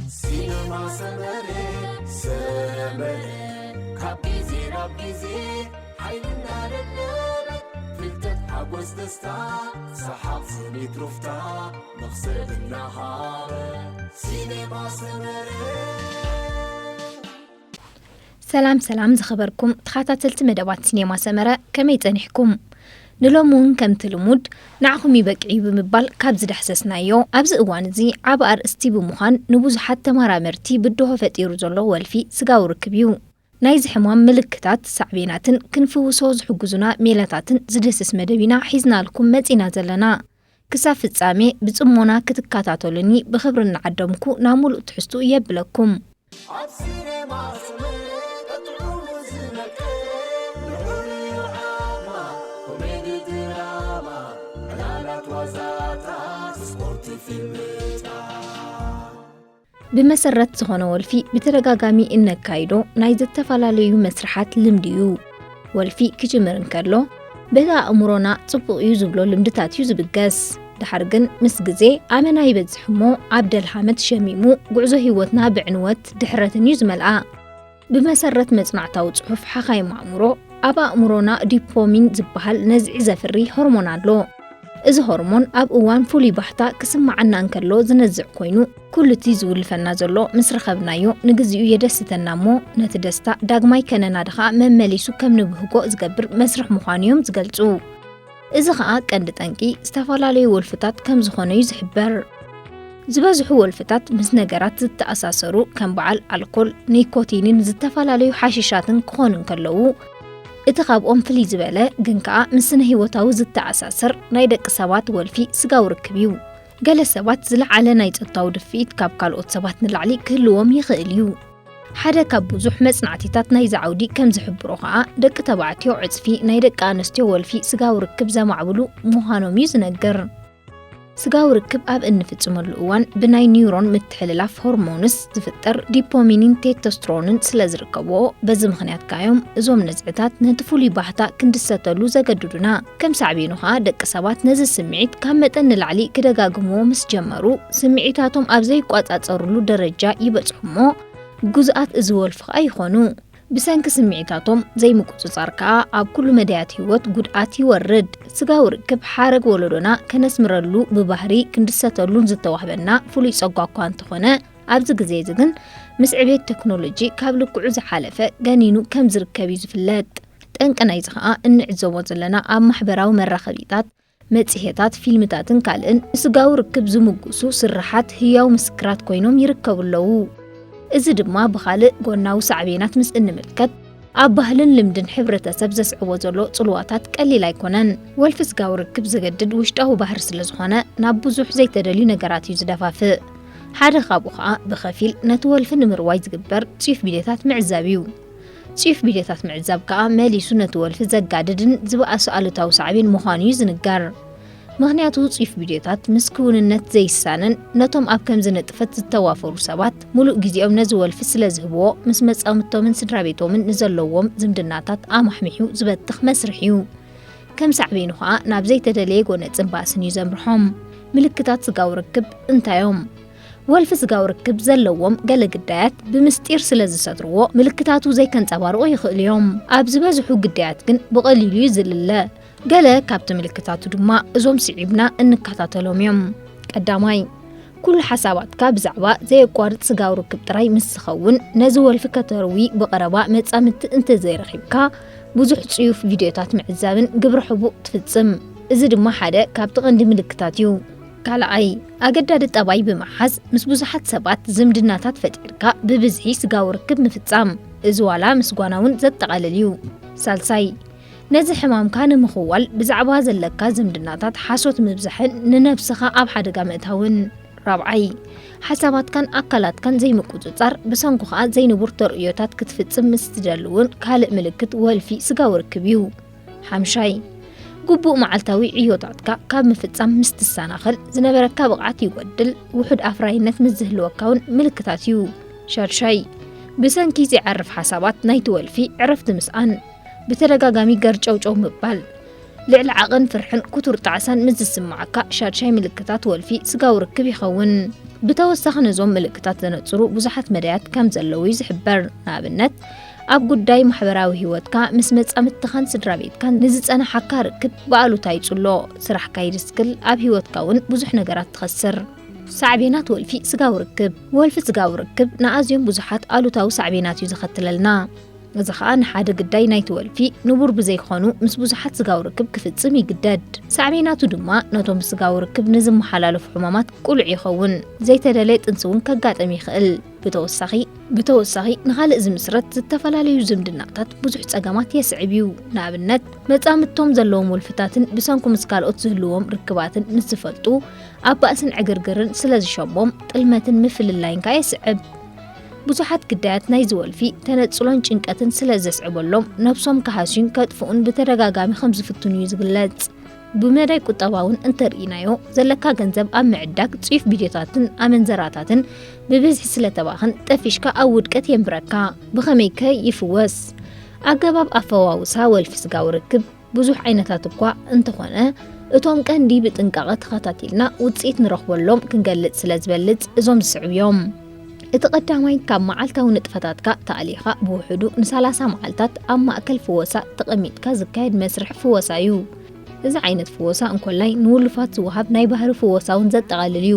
سينما سمرة كابيزي رابيزي حيلنا للنار فلتت حبوز دستا سحاب سنيت رفتا نخسر النهار سينما سمرة سلام زخبركم تخاتلت مدبات سينما سمرة كما يتنحكم نلومون كم تلمود نعخم يبقعي بمبال كابز دحسسنايو أبز إوانزي عبار استيبو مخان نبوز حتى مرامرتي بدوها فتيرو زلو والفي سقاو ركبيو نايز حمام ملكتات سعبيناتن كنفوسوز حقوزنا ميلاتاتن زدسس مدبينا حيزنا لكم متينا زلنا كساف السامي بتأمونا كتكاتاتولني بخبرنا عدمكو نامول تحستو يبلكم بمسرت زخونه والفي بترغاغامي انكايدو نايز التفالاليو مسرحات لمديو والفي كجمرن كارلو بدا امرونا صبو يزبلو لمدتات يزبغاس دحرغن مس غزي امنا يبزحمو عبد الحمد شميمو غعزو هيوتنا بعنوت دحرتن يزملعا بمسرت مصنعتاو صحف حخاي معمرو ابا امرونا ديبومين زبحال نزع زفري هرمون አለው እዚ هرمون اب اوان فولي بحتا كسمعنا انكلو زنزع كوينو كل تيزول فنا زلو مسرخبنايو نغزيو يدستنامو نتدستا داغماي كننا دخا ممليسو كم نبهقو زغبر مسرح مخانيوم زغلصو እዚ خا قند طنقي استفالالي ولفتات كم زخونه يزحبر زبازحو ولفتات مس ነገራት ዝተኣሳሰሩ ከም በዓል አልኮል ኒኮቲንን ዝተፈላልዩ ሓሽሻትን ክኾኑን ከለዉ እቲ ካብኦም ፍሊ ዝበለ ግን ከዓ ምስነ ህይወታው ዝተኣሳሰር ናይ ደቂ ሰባት ወልፊ ስጋው ርክብዩ ገለ ሰባት ዝለዓለ ናይ ፀጥታው ድፊት ካብ ካልኦት ሰባት ንላዕሊ ክህልዎም ይኽእል እዩ ሓደ ካብ ብዙሕ መጽናዕቲታት ናይ ዛዓውዲ ከም ዝሕብሮ ከዓ ደቂ ተባዕትዮ ዕጽፊ ናይ ደቂ ኣንስትዮ ወልፊ ስጋው ርክብ ዘማዕብሉ ምዃኖም እዩ ዝነገር ስጋው ርክብ ኣብ እንፍጽመሉ እዋን ብናይ ኒውሮን ምትሕልላፍ ሆርሞንስ ዝፍጠር ዲፖሚኒን ቴስቶስትሮንን ስለዝርከቦ በዚ ምኽንያት ካዮም እዞም ነዝዕታት ነትፉሊ ባህታ ክንድሰተሉ ዘገድዱና ከም ሳዕቤኑ ከዓ ደቂ ሰባት ነዚ ስምዒት ካብ መጠን ንላዕሊ ክደጋግምዎ ምስ ጀመሩ ስምዒታቶም ኣብ ዘይቋጻጸሩሉ ደረጃ ይበጽሑሞ ጉዝኣት እዚ ወልፊ ከዓ ይኾኑ بسنك سمعتاتهم زي مقصصار كا اب كل مديات هيوت ጉድኣት ይወርድ ስጋው ርክብ ሓረግ ወለዶና ከነስምረሉ በባህሪ ክንድሰተሉን ዝተዋህበና ፍሉይ ጸጓኳ እንተኾነ ኣብዚ ግዜ ግን ምስ ዕቤት ቴክኖሎጂ ካብ ልክዑ ዝሓለፈ ገኒኑ ከም ዝርከብ ይዝፍለጥ ጠንቀናይ ዝኻ እንዕዘቦ ዘለና ኣብ ማሕበራዊ መራኸቢታት መጽሔታት ፊልምታትን ካልእን ስጋው ርክብ ዝምጉሱ ስራሓት ህያው ምስክራት ኮይኖም ይርከቡለው እዚ ድማ በኻልእ ጎናው ሳዕቤናት ምስ እንምልከት ኣብ ባህልን ልምድን ሕብረተሰብ ዘስዕቦ ዘሎ ጽልዋታት ቀሊል ኣይኮነን ወልፊ ስጋው ርክብ ዝገድድ ውሽጣዊ ባህር ስለዝኾነ ናብ ብዙሕ ዘይተደልዩ ነገራት እዩ ዝደፋፍእ ሓደ ካብኡ ከዓ ብኸፊል ነቲ ወልፊ ንምርዋይ ዝግበር ጽፍ ቢሌታት ምዕዛብ እዩ ጽፍ ቢሌታት ምዕዛብ ከዓ መሊሱ ነቲ ወልፊ ዘጋድድን ዝበኣሱ ኣሉታዊ ሳዕቤን ምዃኑ እዩ ዝንጋር ምኽንያቱ ጽፍ ቢሌታት ምስክውንነት ዘይሳነን ነቶም ኣብ ከም ዝነጥፈት ዝተዋፈሩ ሰባት ሙሉእ ግዚኦም ነዚ ወልፊ ስለዝህብዎ ምስ መጻምቶምን ስድራቤቶምን ንዘለዎም ዝምድናታት ኣማሕሚሑ ዝበትኽ መስርሕ እዩ ከም ሳዕቤኑ ከዓ ናብ ዘይተደለየ ጎነፅን ባእስን እዩ ዘምርሖም ምልክታት ስጋው ርክብ እንታዮም ወልፊ ስጋው ርክብ ዘለዎም ገለ ግዳያት ብምስጢር ስለዝሰትርዎ ምልክታቱ ዘይከንጸባርቑ ይኽእል እዮም ኣብ ዝበዝሑ ግዳያት ግን ብቐሊሉ ይዝልለ ገለ ካብቲ ምልክታቱ ድማ እዞም ስዒብና እንከታተሎም እዮም ቀዳማይ ኩሉ ሓሳባትካ ብዛዕባ ዘይቋርጽ ስጋው ርክብ ጥራይ ምስ ዝኸውን ነዚ ወልፊ ከተርዊ ብቐረባ መጻምቲ እንተዘይረኺብካ ብዙሕ ጽዩፍ ቪድዮታት ምዕዛብን ግብረ ሕቡእ ትፍጽም እዚ ድማ ሓደ ካብቲ ቀንዲ ምልክታት እዩ ካልኣይ ኣገዳዲ ጠባይ ብምሓዝ ምስ ብዙሓት ሰባት ዝምድናታት ፈጢርካ ብብዝሒ ስጋው ርክብ ምፍጻም እዚ ዋላ ምስጓናውን ዘጠቓልል እዩ ሳልሳይ ነዚ ሕማምካ ንምኽዋል ብዛዕባ ዘለካ ዝምድናታት ሓሶት ምብዛሕን ንነፍስኻ ኣብ ሓደጋ ምእታውን ራብዓይ ሓሳባትካን ኣካላትካን ዘይምቁጽጻር ብሰንኩ ከዓ ዘይንቡር ተርእዮታት ክትፍጽም ምስ ትደልውን ካልእ ምልክት ወልፊ ስጋው ርክብ እዩ ሓምሻይ ግቡእ መዓልታዊ ዕዮታትካ ካብ ምፍጻም ምስ ትሰናኸል ዝነበረካ ብቕዓት ይጎድል ውሑድ ኣፍራይነት ምስ ዝህልወካውን ምልክታት እዩ ሻድሻይ ብሰንኪ ዘይዓርፍ ሓሳባት ናይቲ ወልፊ ዕረፍቲ ምስኣን بترغاغامي ገርጨውጨው ምባል ልዕሊ ዓቕን ፍርሕን ኩቱር ጣዕሳን ምስ ዝስማዓካ ሻድሻይ ምልክታት ወልፊ ስጋው ርክብ ይኸውን بتوسخ نزوم ملكتات زنصرو بزحت مدايات كم زلو يزحبر نابنت ኣብ ጉዳይ ማሕበራዊ ህይወትካ ምስ መጻምትኻን ስድራቤትካን ንዝጸና ሓካ ርክብ በኣሉታ ይጽሎ ስራሕ ካይድስክል ኣብ ህይወትካ እውን ብዙሕ ነገራት ትኸስር ሳዕቤናት ወልፊ ስጋው ርክብ ወልፊ ስጋው ርክብ ንኣዝዮም ብዙሓት ኣሉታዊ ሳዕቤናት እዩ ዝኸትለልና እዚ ኸኣ ንሓደ ግዳይ ናይቲ ወልፊ ንቡር ብዘይኾኑ ምስ ብዙሓት ስጋው ርክብ ክፍጽም ይግደድ ሳዕቤናቱ ድማ ነቶም ስጋው ርክብ ንዝመሓላለፉ ሕማማት ቁልዕ ይኸውን ዘይተደለየ ጥንሲ እውን ከጋጥም ይኽእል ብተወሳኺ ንኻልእ ዝምስረት ዝተፈላለዩ ዝምድናታት ብዙሕ ጸገማት የስዕብ እዩ ንኣብነት መጻምቶም ዘለዎም ወልፍታትን ብሰንኩ ምስ ካልኦት ዝህልዎም ርክባትን ንዝፈልጡ ኣብ ባእስን ዕግርግርን ስለ ዝሸቦም ጥልመትን ምፍልላይን ከ የስዕብ ብዙሓት ግዳያት ናይ ዝወልፊ ተነጽሎን ጭንቀትን ስለ ዘስዕበሎም ነፍሶም ከሃሲን ከጥፉን ብተደጋጋሚ ከም ዝፍትኑ እዩ ዝግለጽ ብመዳይ ቁጠባውን እንተርኢናዮ ዘለካ ገንዘብ ኣብ ምዕዳግ ጽፍ ቢድዮታትን ኣመንዘራታትን ብብዝሒ ስለተባኽን ጠፊሽካ ኣብ ውድቀት የምብረካ ብኸመይከ ይፍወስ ኣገባብ ኣፈዋውሳ ወልፊ ስጋው ርክብ ብዙሕ ዓይነታት እኳ እንተኾነ እቶም ቀንዲ ብጥንቃቐ ተኸታቲልና ውጽኢት ንረኽበሎም ክንገልጽ ስለ ዝበልጽ እዞም ዝስዕብዮም እቲ ቀዳማይ ካብ መዓልታዊ ንጥፈታትካ ተኣሊኻ ብውሕዱ ን30 መዓልታት ኣብ ማእከል ፍወሳ ተቐሚጥካ ዝካየድ መስርሕ ፍወሳ እዩ እዚ ዓይነት ፍወሳ እንኮላይ ንውልፋት ዝወሃብ ናይ ባህሪ ፍወሳውን ዘጠቓልል እዩ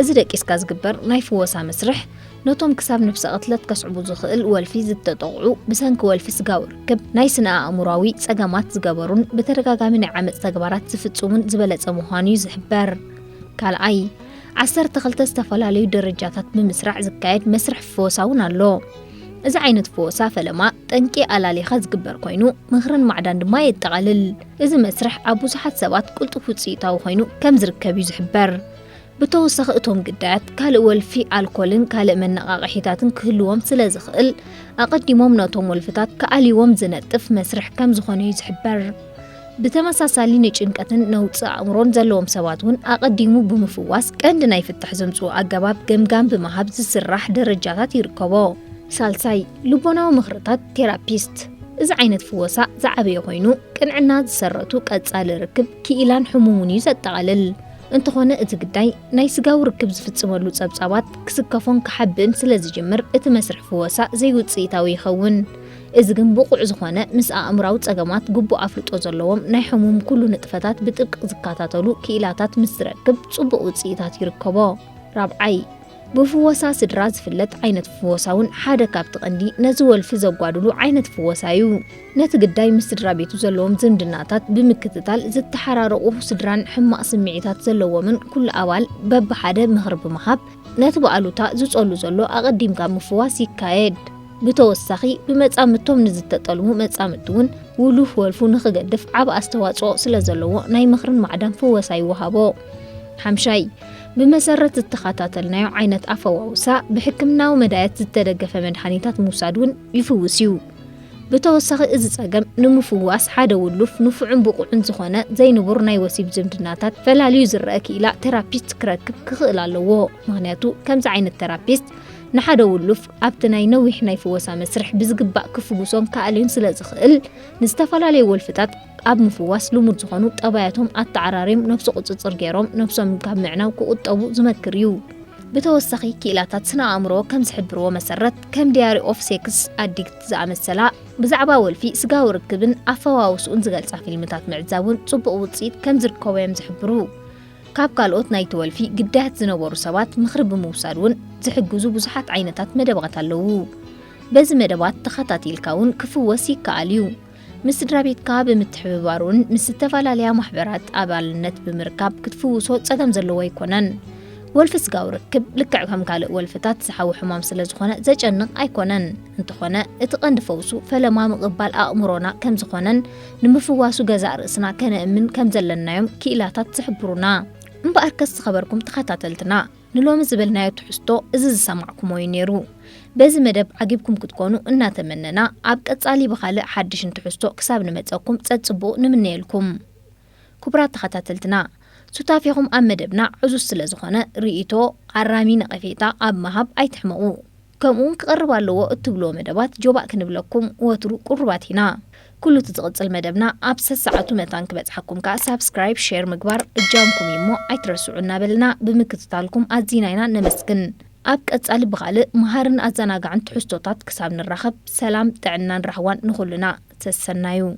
እዚ ደቂስካ ዝግበር ናይ ፍወሳ መስርሕ ነቶም ክሳብ ነፍሲ ቅትለት ከስዕቡ ዝኽእል ወልፊ ዝተጠቕዑ ብሰንኪ ወልፊ ስጋው ርክብ ናይ ስነ ኣእምሮዊ ጸገማት ዝገበሩን ብተደጋጋሚ ናይ ዓመፅ ተግባራት ዝፍጽሙን ዝበለጸ ምዃኑ እዩ ዝሕበር ካልኣይ 12 ዝተፈላለዩ ደረጃታት ብምስራዕ ዝካየድ መስርሕ ፍወሳውን ኣሎ እዚ ዓይነት ፍወሳ ፈለማ ጠንቂ ኣላሊኻ ዝግበር ኮይኑ ምኽርን ማዕዳን ድማ የጠቓልል እዚ መስርሕ ኣብ ብዙሓት ሰባት ቁልጡፍ ውጽኢታዊ ኮይኑ ከም ዝርከብ እዩ ዝሕበር ብተወሳኺ እቶም ግዳያት ካልእ ወልፊ ኣልኮልን ካልእ መነቓቕሒታትን ክህልዎም ስለ ዝኽእል ኣቐዲሞም ነቶም ወልፍታት ከኣሊዎም ዝነጥፍ መስርሕ ከም ዝኾነ እዩ ዝሕበር ብተመሳሳሊ ንጭንቀትን ነውፅእ ኣእምሮን ዘለዎም ሰባት እውን ኣቐዲሙ ብምፍዋስ ቀንዲ ናይ ፍታሕ ዘምጽኡ ኣገባብ ገምጋም ብምሃብ ዝስራሕ ደረጃታት ይርከቦ ሳልሳይ ልቦናዊ ምኽርታት ቴራፒስት እዚ ዓይነት ፍወሳ ዝዓበየ ኮይኑ ቅንዕና ዝሰረቱ ቀጻሊ ርክብ ክኢላን ሕሙሙን እዩ ዘጠቓልል እንተኾነ እቲ ግዳይ ናይ ስጋው ርክብ ዝፍጽመሉ ጸብጻባት ክስከፎን ክሓብእን ስለ ዝጅምር እቲ መስርሕ ፍወሳ ዘይውጽኢታዊ ይኸውን እዚ ግን ብቑዕ ዝኾነ ምስ ኣእምራዊ ጸገማት ግቡእ ኣፍልጦ ዘለዎም ናይ ሕሙም ኩሉ ንጥፈታት ብጥብቂ ዝከታተሉ ክኢላታት ምስ ዝረክብ ጽቡቕ ውጽኢታት ይርከቦ ራብዓይ ብፍወሳ ስድራ ዝፍለጥ ዓይነት ፍወሳውን ሓደ ካብቲ ቀንዲ ነዚ ወልፊ ዘጓድሉ ዓይነት ፍወሳ እዩ ነቲ ግዳይ ምስ ስድራ ቤቱ ዘለዎም ዝምድናታት ብምክትታል ዝተሓራረቑ ስድራን ሕማቕ ስምዒታት ዘለዎምን ኩሉ ኣባል በብሓደ ምኽሪ ብምሃብ ነቲ በኣሉታ ዝጸሉ ዘሎ ኣቐዲምካ ምፍዋስ ይካየድ ብተወሳኺ ብመጻምቶም ንዝተጠልሙ መጻምቲ እውን ውሉፍ ወልፉ ንኽገድፍ ዓብ ኣስተዋጽኦ ስለ ዘለዎ ናይ ምኽርን ማዕዳን ፍወሳ ይወሃቦ ሓምሻይ بمسرة التخاطات النوع عينة أفواوسا بحكمنا ومدايات التدقف مدحانيتات موسادون يفوسيو بتوسخ إذ تساقم نمفواس حدا ولوف نفعن بقوعن زخوانا زي نبور ناي وسيب زمدناتات فلا ليزر رأكي إلا ترابيست كراكب كخيل اللوو مغنياتو كم زعين الترابيست نحدا ولوف أبتناي نويح ناي فواسا مسرح بزقباء كفوسون كالين سلازخيل نستفلا لي والفتات أب مفواس لمد زخونو طباياتهم التعراريم نفس قصصر جيروم نفسهم كاب معنا وكقطبو زمكريو بتوسخي كيلاتات سنا أمرو كم زحبرو مسرت كم دياري أوف سيكس أديكت زعم السلاء بزعبا والفي سقاو ركبن أفواوس ونزغال صافي المتات معزاون صبق وتصيد كم زركو يمزحبرو كاب قالوت نايت والفي قدات زنوبرو سوات مخرب موسادون زحقوزو بزحات عينتات مدبغت اللو بز مدبات تخطاتي الكون كفوسي كاليو مسدرابيت كاب متحبارون مستفالاليا محبرات أبالنت بمركاب كتفوسو صدم زلو يكونن والفس قاو ركب لكعهم كالق والفتات سحاو حمام سلازخونا زجنق أيكونن انتخونا اتقند فوسو فلما مقبال أأمرونا كم زخونن نمفواسو جزاء رأسنا كان أمن كم زلنا يوم كيلاتات سحبرونا مباركس خبركم تخطاتلتنا نلوم زبلنا يتحستو إزز سمعكم وينيرو بز مدب عجبكم كتكونوا إننا تمننا عبقت علي بخالق حدش انتحستو كساب نمتزاكم تتصبو نمنيلكم كبرات تخطاتلتنا ستافيهم أم مدبنا عزو السلازخانة رئيتو عرامي نقفيتا أب مهاب أيتحمقو كمون كقربا لو اتبلو مدبات جوبا كنبلكم واترو قربات هنا كل تزغطل مدبنا أبسس ساعتو متان كبتحكم كا سبسكرايب شير مقبار إجامكم يمو أيترسعونا بلنا بمكتتالكم أزينينا نمسكن أبك أتسأل بغالي مهارن أزاناق عن تحستوطات كساب نرخب سلام تعنا نرحوان نخلنا تسسنايو